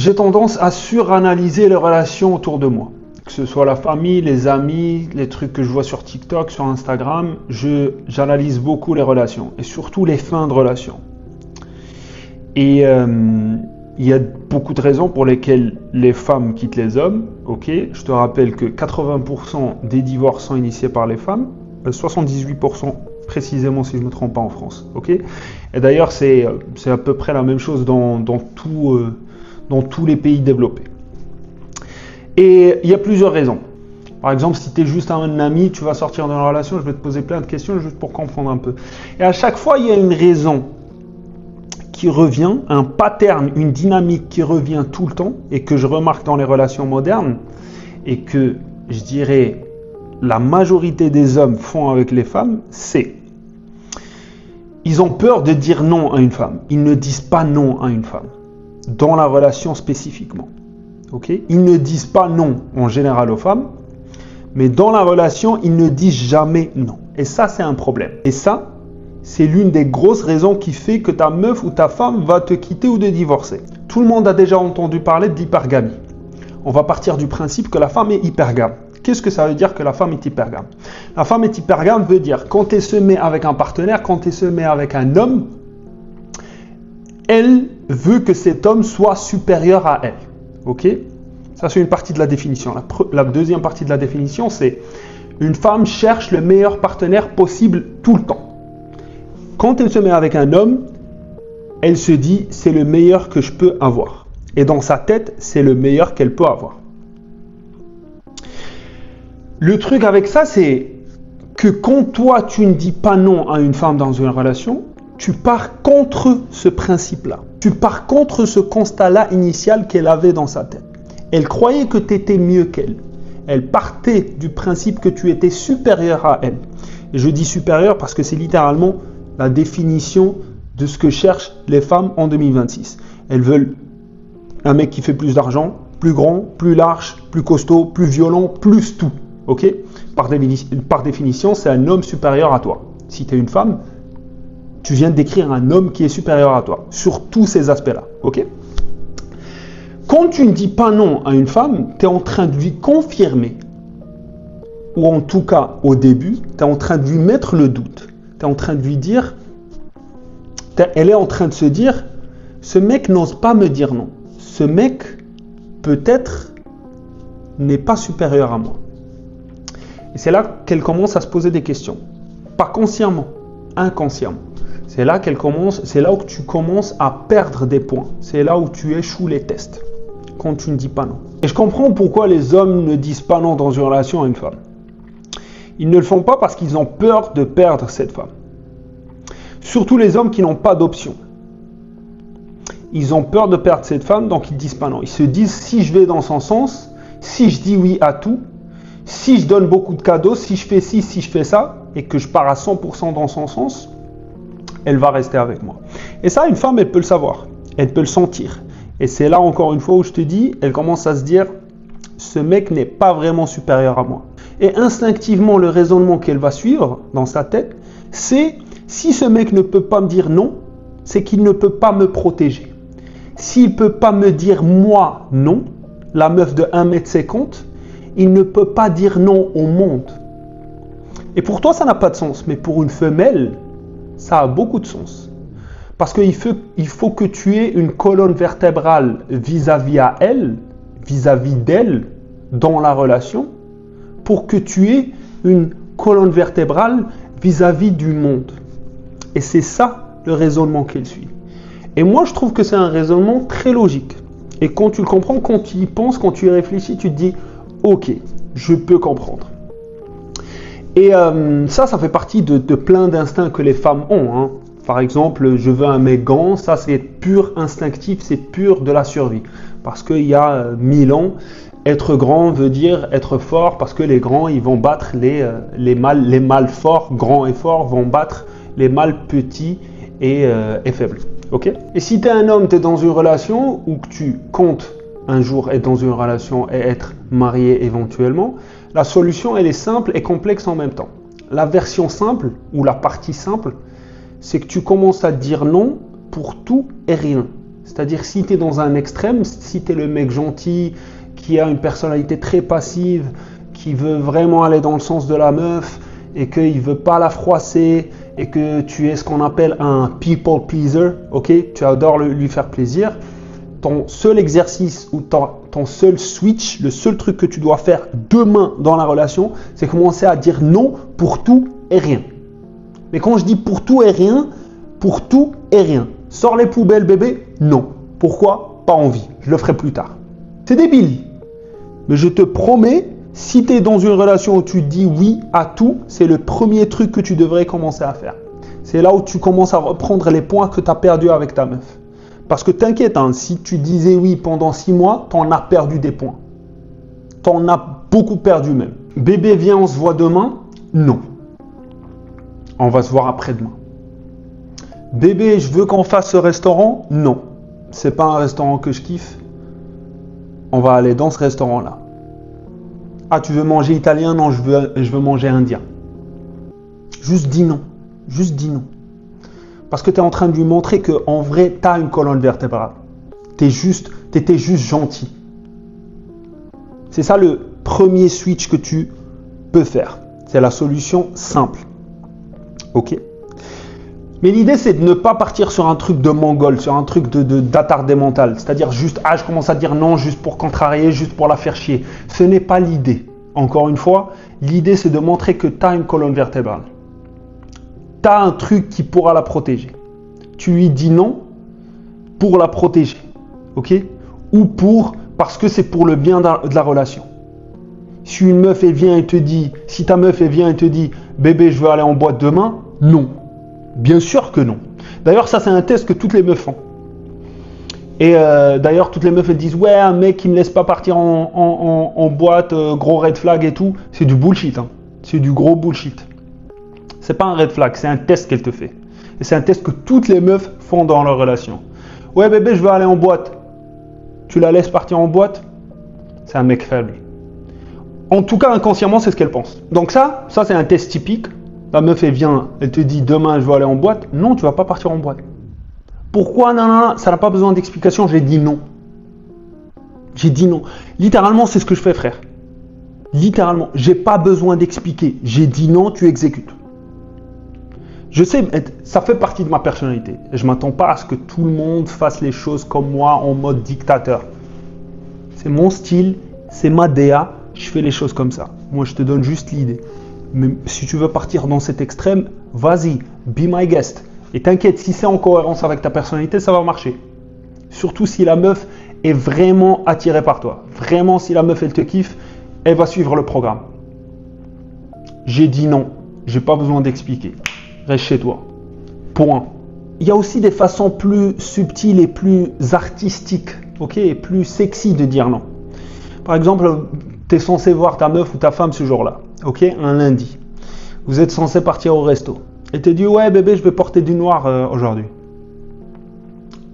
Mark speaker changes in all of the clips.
Speaker 1: j'ai tendance à suranalyser les relations autour de moi. Que ce soit la famille, les amis, les trucs que je vois sur TikTok, sur Instagram, j'analyse beaucoup les relations et surtout les fins de relations. Et il y a beaucoup de raisons pour lesquelles les femmes quittent les hommes. Ok, je te rappelle que 80% des divorces sont initiés par les femmes, 78% précisément si je ne me trompe pas en France. Ok, et d'ailleurs c'est à peu près la même chose dans tous les pays développés. Et il y a plusieurs raisons. Par exemple, si tu es juste un ami, tu vas sortir d'une relation, je vais te poser plein de questions juste pour comprendre un peu. Et à chaque fois, il y a une raison qui revient, un pattern, une dynamique qui revient tout le temps et que je remarque dans les relations modernes et que, je dirais, la majorité des hommes font avec les femmes, c'est ils ont peur de dire non à une femme. Ils ne disent pas non à une femme, dans la relation spécifiquement. Okay? Ils ne disent pas non en général aux femmes, mais dans la relation, ils ne disent jamais non. Et ça, c'est un problème. Et ça, c'est l'une des grosses raisons qui fait que ta meuf ou ta femme va te quitter ou te divorcer. Tout le monde a déjà entendu parler d'hypergamie. On va partir du principe que la femme est hypergame. Qu'est-ce que ça veut dire que la femme est hypergame? La femme est hypergame veut dire quand elle se met avec un partenaire, quand elle se met avec un homme, elle veut que cet homme soit supérieur à elle. Ok? Ça, c'est une partie de la définition. La deuxième partie de la définition, c'est une femme cherche le meilleur partenaire possible tout le temps. Quand elle se met avec un homme, elle se dit c'est le meilleur que je peux avoir. Et dans sa tête, c'est le meilleur qu'elle peut avoir. Le truc avec ça, c'est que quand toi, tu ne dis pas non à une femme dans une relation, tu pars contre ce principe-là. Tu pars contre ce constat-là initial qu'elle avait dans sa tête. Elle croyait que tu étais mieux qu'elle. Elle partait du principe que tu étais supérieur à elle. Et je dis supérieur parce que c'est littéralement la définition de ce que cherchent les femmes en 2026. Elles veulent un mec qui fait plus d'argent, plus grand, plus large, plus costaud, plus violent, plus tout. Ok? Par définition, c'est un homme supérieur à toi. Si tu es une femme, tu viens de décrire un homme qui est supérieur à toi, sur tous ces aspects-là. Ok? Quand tu ne dis pas non à une femme, tu es en train de lui confirmer, ou en tout cas au début, tu es en train de lui mettre le doute. Tu es en train de lui dire, elle est en train de se dire, ce mec n'ose pas me dire non. Ce mec, peut-être, n'est pas supérieur à moi. Et c'est là qu'elle commence à se poser des questions. Pas consciemment, inconsciemment. C'est là où tu commences à perdre des points. C'est là où tu échoues les tests. Quand tu ne dis pas non. Et je comprends pourquoi les hommes ne disent pas non dans une relation à une femme. Ils ne le font pas parce qu'ils ont peur de perdre cette femme. Surtout les hommes qui n'ont pas d'option. Ils ont peur de perdre cette femme, donc ils disent pas non. Ils se disent, si je vais dans son sens, si je dis oui à tout, si je donne beaucoup de cadeaux, si je fais ci, si je fais ça, et que je pars à 100% dans son sens, elle va rester avec moi. Et ça, une femme, elle peut le savoir. Elle peut le sentir. Et c'est là, encore une fois, où je te dis, elle commence à se dire, ce mec n'est pas vraiment supérieur à moi. Et instinctivement, le raisonnement qu'elle va suivre dans sa tête, c'est, si ce mec ne peut pas me dire non, c'est qu'il ne peut pas me protéger. S'il ne peut pas me dire moi non, la meuf de 1m50, il ne peut pas dire non au monde. Et pour toi, ça n'a pas de sens. Mais pour une femelle, ça a beaucoup de sens. Parce qu'il faut que tu aies une colonne vertébrale vis-à-vis à elle, vis-à-vis d'elle, dans la relation, pour que tu aies une colonne vertébrale vis-à-vis du monde. Et c'est ça le raisonnement qu'elle suit. Et moi, je trouve que c'est un raisonnement très logique. Et quand tu le comprends, quand tu y penses, quand tu y réfléchis, tu te dis « Ok, je peux comprendre ». Et ça fait partie de plein d'instincts que les femmes ont. Hein. Par exemple, je veux un mec grand, ça c'est pur instinctif, c'est pur de la survie. Parce qu'il y a 1000 ans, être grand veut dire être fort, parce que les grands, ils vont battre les mâles forts, grands et forts, vont battre les mâles petits et faibles. Okay? Et si tu es un homme, tu es dans une relation, ou que tu comptes un jour être dans une relation et être marié éventuellement, la solution, elle est simple et complexe en même temps. La version simple, ou la partie simple, c'est que tu commences à dire non pour tout et rien. C'est-à-dire si tu es dans un extrême, si tu es le mec gentil, qui a une personnalité très passive, qui veut vraiment aller dans le sens de la meuf et qu'il ne veut pas la froisser et que tu es ce qu'on appelle un people pleaser, ok, tu adores lui faire plaisir, ton seul exercice ou ton seul switch, le seul truc que tu dois faire demain dans la relation, c'est commencer à dire non pour tout et rien. Mais quand je dis pour tout et rien, pour tout et rien. Sors les poubelles bébé, non. Pourquoi? Pas envie, je le ferai plus tard. C'est débile. Mais je te promets, si tu es dans une relation où tu dis oui à tout, c'est le premier truc que tu devrais commencer à faire. C'est là où tu commences à reprendre les points que tu as perdus avec ta meuf. Parce que t'inquiète, hein, si tu disais oui pendant 6 mois, tu en as perdu des points. Tu en as beaucoup perdu même. Bébé, viens, on se voit demain? Non. On va se voir après-demain. Bébé, je veux qu'on fasse ce restaurant? Non. C'est pas un restaurant que je kiffe. On va aller dans ce restaurant-là. Ah, tu veux manger italien? Non, je veux manger indien. Juste dis non. Juste dis non. Parce que tu es en train de lui montrer qu'en vrai, tu as une colonne vertébrale. Tu étais juste gentil. C'est ça le premier switch que tu peux faire. C'est la solution simple. Ok? Mais l'idée, c'est de ne pas partir sur un truc de mongol, sur un truc d'attardé mental. C'est-à-dire juste, je commence à dire non juste pour contrarier, juste pour la faire chier. Ce n'est pas l'idée. Encore une fois, l'idée, c'est de montrer que tu as une colonne vertébrale. Tu as un truc qui pourra la protéger. Tu lui dis non pour la protéger. Ok? Ou parce que c'est pour le bien de la relation. Si une meuf, elle vient et te dit, si ta meuf, elle vient et te dit, bébé, je veux aller en boîte demain, non. Bien sûr que non. D'ailleurs, ça, c'est un test que toutes les meufs font. Et d'ailleurs, toutes les meufs, elles disent, ouais, un mec qui ne me laisse pas partir en boîte, gros red flag et tout, c'est du bullshit. Hein. C'est du gros bullshit. C'est pas un red flag, c'est un test qu'elle te fait. Et c'est un test que toutes les meufs font dans leur relation. Ouais, bébé, je veux aller en boîte. Tu la laisses partir en boîte? C'est un mec faible. En tout cas, inconsciemment, c'est ce qu'elle pense. Donc ça c'est un test typique. La meuf, elle vient, elle te dit demain je veux aller en boîte. Non, tu vas pas partir en boîte. Pourquoi? Non, ça n'a pas besoin d'explication. J'ai dit non. J'ai dit non. Littéralement, c'est ce que je fais, frère. Littéralement, j'ai pas besoin d'expliquer. J'ai dit non, tu exécutes. Je sais, ça fait partie de ma personnalité. Je ne m'attends pas à ce que tout le monde fasse les choses comme moi en mode dictateur. C'est mon style, c'est ma DA. Je fais les choses comme ça. Moi, je te donne juste l'idée. Mais si tu veux partir dans cet extrême, vas-y, be my guest. Et t'inquiète, si c'est en cohérence avec ta personnalité, ça va marcher. Surtout si la meuf est vraiment attirée par toi. Vraiment, si la meuf, elle te kiffe, elle va suivre le programme. J'ai dit non. J'ai pas besoin d'expliquer. Reste chez toi. Point. Il y a aussi des façons plus subtiles et plus artistiques, ok, et plus sexy de dire non. Par exemple, tu es censé voir ta meuf ou ta femme ce jour-là, ok, un lundi. Vous êtes censé partir au resto. Elle te dit, ouais bébé, je vais porter du noir aujourd'hui.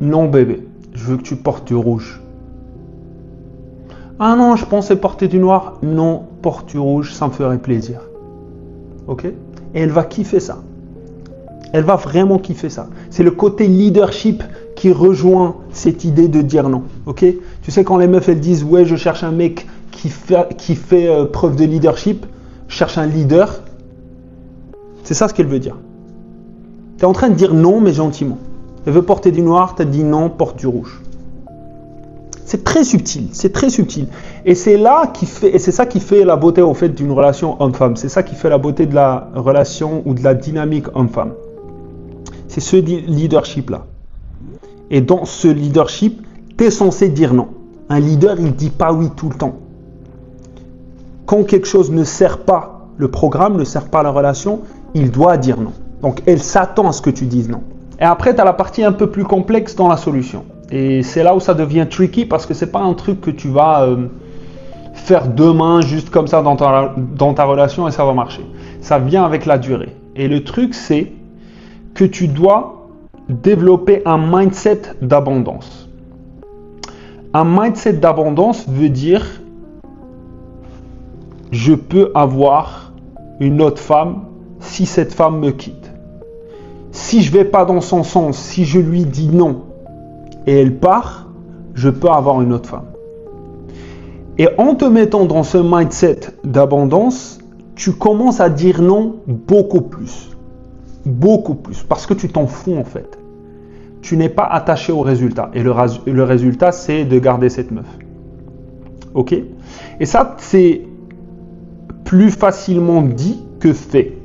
Speaker 1: Non bébé, je veux que tu portes du rouge. Ah non, je pensais porter du noir. Non, porte du rouge, ça me ferait plaisir. Ok? Et elle va kiffer ça. Elle va vraiment kiffer ça. C'est le côté leadership qui rejoint cette idée de dire non. Ok? Tu sais, quand les meufs elles disent ouais, je cherche un mec qui fait preuve de leadership, je cherche un leader. C'est ça ce qu'elle veut dire. Tu es en train de dire non, mais gentiment. Elle veut porter du noir, tu as dit non, porte du rouge. C'est très subtil, c'est très subtil. Et c'est ça qui fait la beauté au fait d'une relation homme-femme. C'est ça qui fait la beauté de la relation ou de la dynamique homme-femme. C'est ce leadership-là. Et dans ce leadership, tu es censé dire non. Un leader, il ne dit pas oui tout le temps. Quand quelque chose ne sert pas le programme, ne sert pas la relation, il doit dire non. Donc, elle s'attend à ce que tu dises non. Et après, tu as la partie un peu plus complexe dans la solution. Et c'est là où ça devient tricky parce que ce n'est pas un truc que tu vas faire demain juste comme ça dans ta relation et ça va marcher. Ça vient avec la durée. Et le truc, c'est que tu dois développer un mindset d'abondance. Un mindset d'abondance veut dire je peux avoir une autre femme si cette femme me quitte. Si je ne vais pas dans son sens, si je lui dis non, et elle part, je peux avoir une autre femme. Et en te mettant dans ce mindset d'abondance, tu commences à dire non beaucoup plus. Beaucoup plus. Parce que tu t'en fous en fait. Tu n'es pas attaché au résultat. Et le résultat, c'est de garder cette meuf. Ok? Et ça, c'est plus facilement dit que fait.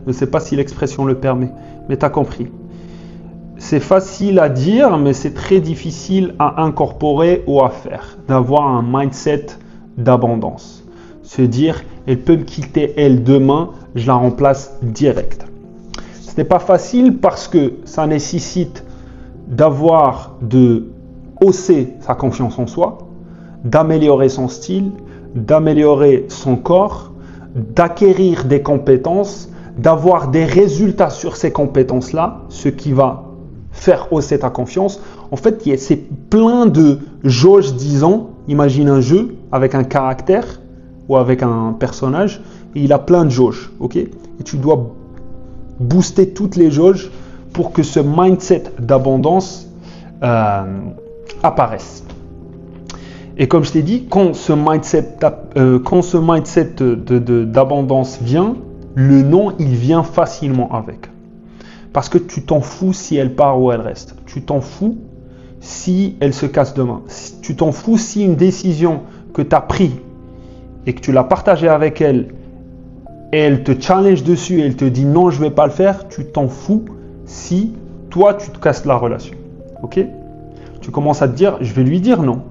Speaker 1: Je ne sais pas si l'expression le permet, mais tu as compris. C'est facile à dire, mais c'est très difficile à incorporer ou à faire. D'avoir un mindset d'abondance. Se dire, elle peut me quitter elle demain, je la remplace direct. Ce n'est pas facile parce que ça nécessite de hausser sa confiance en soi, d'améliorer son style, d'améliorer son corps, d'acquérir des compétences, d'avoir des résultats sur ces compétences-là, ce qui va faire hausser ta confiance. En fait, c'est plein de jauges, disons. Imagine un jeu avec un caractère ou avec un personnage, et il a plein de jauges, ok? Et tu dois booster toutes les jauges pour que ce mindset d'abondance apparaisse. Et comme je t'ai dit, quand ce mindset d'abondance vient, le non, il vient facilement avec. Parce que tu t'en fous si elle part ou elle reste. Tu t'en fous si elle se casse demain. Tu t'en fous si une décision que tu as prise et que tu l'as partagée avec elle, et elle te challenge dessus et elle te dit non, je ne vais pas le faire, tu t'en fous si toi, tu te casses la relation. Ok? Tu commences à te dire, je vais lui dire non.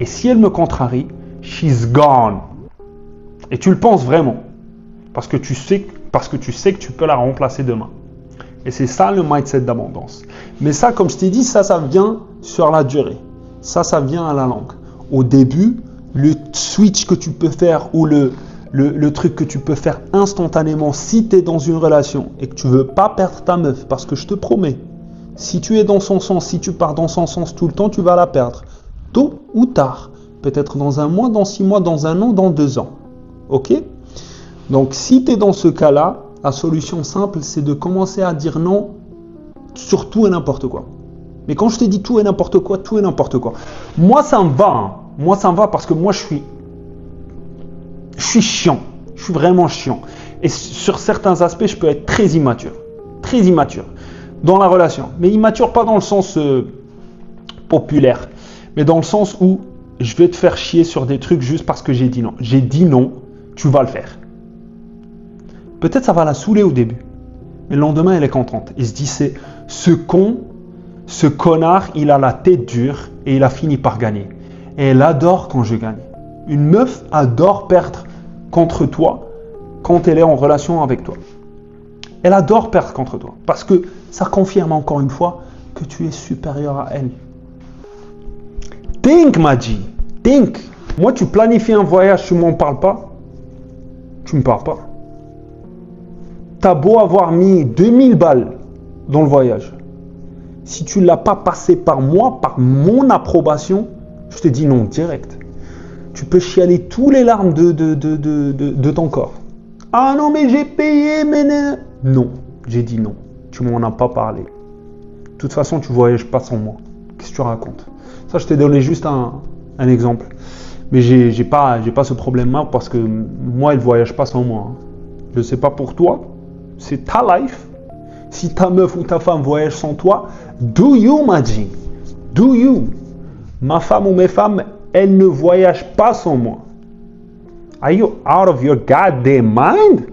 Speaker 1: Et si elle me contrarie, she's gone. Et tu le penses vraiment. Parce que tu sais que tu peux la remplacer demain. Et c'est ça le mindset d'abondance. Mais ça, comme je t'ai dit, ça vient sur la durée. Ça vient à la longue. Au début, le switch que tu peux faire ou le truc que tu peux faire instantanément si tu es dans une relation et que tu ne veux pas perdre ta meuf, parce que je te promets, si tu es dans son sens, si tu pars dans son sens tout le temps, tu vas la perdre. Tôt ou tard. Peut-être dans un mois, dans 6 mois, dans un an, dans 2 ans. Ok? Donc, si tu es dans ce cas-là, la solution simple, c'est de commencer à dire non sur tout et n'importe quoi. Mais quand je te dis tout et n'importe quoi, tout et n'importe quoi. Moi, ça me va. Hein. Moi, ça me va parce que moi, je suis chiant. Je suis vraiment chiant. Et sur certains aspects, je peux être très immature. Très immature. Dans la relation. Mais immature, pas dans le sens populaire. Mais dans le sens où je vais te faire chier sur des trucs juste parce que j'ai dit non. J'ai dit non, tu vas le faire. Peut-être ça va la saouler au début. Mais le lendemain, elle est contente. Il se dit, c'est ce connard, il a la tête dure et il a fini par gagner. Et elle adore quand je gagne. Une meuf adore perdre contre toi quand elle est en relation avec toi. Elle adore perdre contre toi. Parce que ça confirme encore une fois que tu es supérieur à elle. Think, Maji. Think. Moi, tu planifies un voyage, tu ne m'en parles pas. Tu ne me parles pas. Tu as beau avoir mis 2000 balles dans le voyage. Si tu ne l'as pas passé par moi, par mon approbation, je te dis non direct. Tu peux chialer tous les larmes de ton corps. Ah non, mais j'ai payé, mais non, j'ai dit non. Tu m'en as pas parlé. De toute façon, tu ne voyages pas sans moi. Qu'est-ce que tu racontes? Ça, je t'ai donné juste un exemple. Mais j'ai pas ce problème-là parce que moi, elle ne voyage pas sans moi. Je ne sais pas pour toi. C'est ta life. Si ta meuf ou ta femme voyage sans toi, do you, Maji? Do you? Ma femme ou mes femmes, elles ne voyagent pas sans moi. Are you out of your goddamn mind?